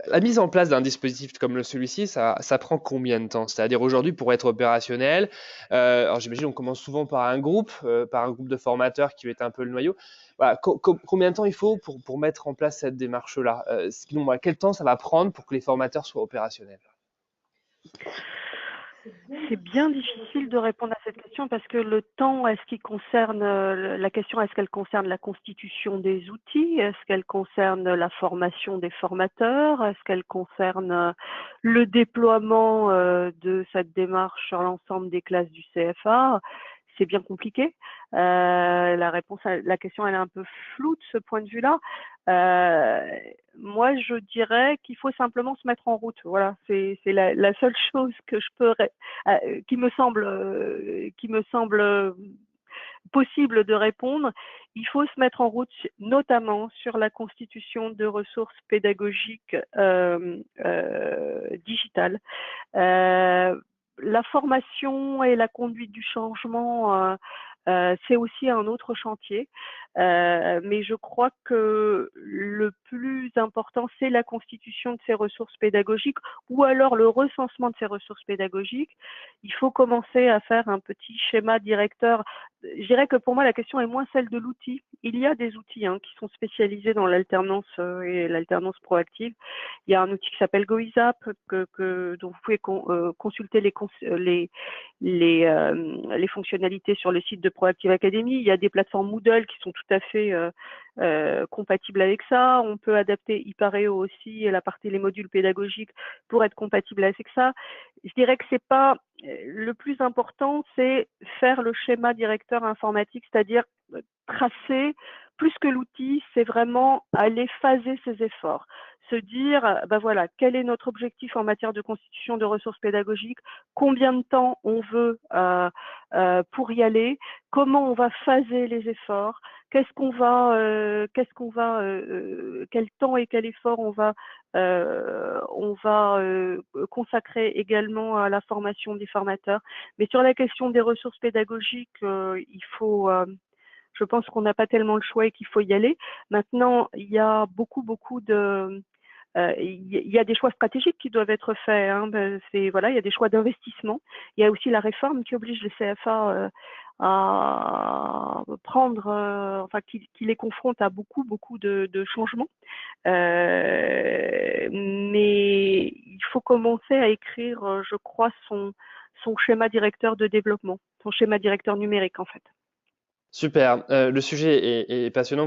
La mise en place d'un dispositif comme celui-ci, ça prend combien de temps? C'est-à-dire aujourd'hui, pour être opérationnel, alors j'imagine on commence souvent par un groupe de formateurs qui va être un peu le noyau. Voilà, combien de temps il faut pour mettre en place cette démarche-là? Sinon, voilà, quel temps ça va prendre pour que les formateurs soient opérationnels? C'est bien difficile de répondre à cette question parce que le temps, est-ce qu'il concerne la question, est-ce qu'elle concerne la constitution des outils? Est-ce qu'elle concerne la formation des formateurs? Est-ce qu'elle concerne le déploiement de cette démarche sur l'ensemble des classes du CFA? C'est bien compliqué. La réponse, la question, elle est un peu floue de ce point de vue-là. Euh, Moi, je dirais qu'il faut simplement se mettre en route. Voilà, c'est la seule chose que je peux qui me semble possible de répondre. Il faut se mettre en route, notamment sur la constitution de ressources pédagogiques digitales. La formation et la conduite du changement, c'est aussi un autre chantier. Mais je crois que le plus important, c'est la constitution de ces ressources pédagogiques ou alors le recensement de ces ressources pédagogiques. Il faut commencer à faire un petit schéma directeur. Je dirais que pour moi, la question est moins celle de l'outil. Il y a des outils qui sont spécialisés dans l'alternance et l'alternance proactive. Il y a un outil qui s'appelle GoISAP dont vous pouvez consulter les fonctionnalités sur le site de Proactive Academy. Il y a des plateformes Moodle qui sont tout à fait compatibles avec ça. On peut adapter Ipareo aussi et les modules pédagogiques pour être compatibles avec ça. Je dirais que c'est pas le plus important, c'est faire le schéma directeur informatique, c'est-à-dire tracer plus que l'outil, c'est vraiment aller phaser ses efforts, se dire, ben voilà, quel est notre objectif en matière de constitution de ressources pédagogiques, combien de temps on veut pour y aller, comment on va phaser les efforts, quel temps et quel effort on va consacrer également à la formation des formateurs. Mais sur la question des ressources pédagogiques, je pense qu'on n'a pas tellement le choix et qu'il faut y aller. Maintenant, il y a beaucoup de il y a des choix stratégiques qui doivent être faits. Voilà, il y a des choix d'investissement. Il y a aussi la réforme qui oblige les CFA à prendre, qui les confronte à beaucoup de changements. Mais il faut commencer à écrire, je crois, son schéma directeur de développement, son schéma directeur numérique en fait. Super, le sujet est passionnant.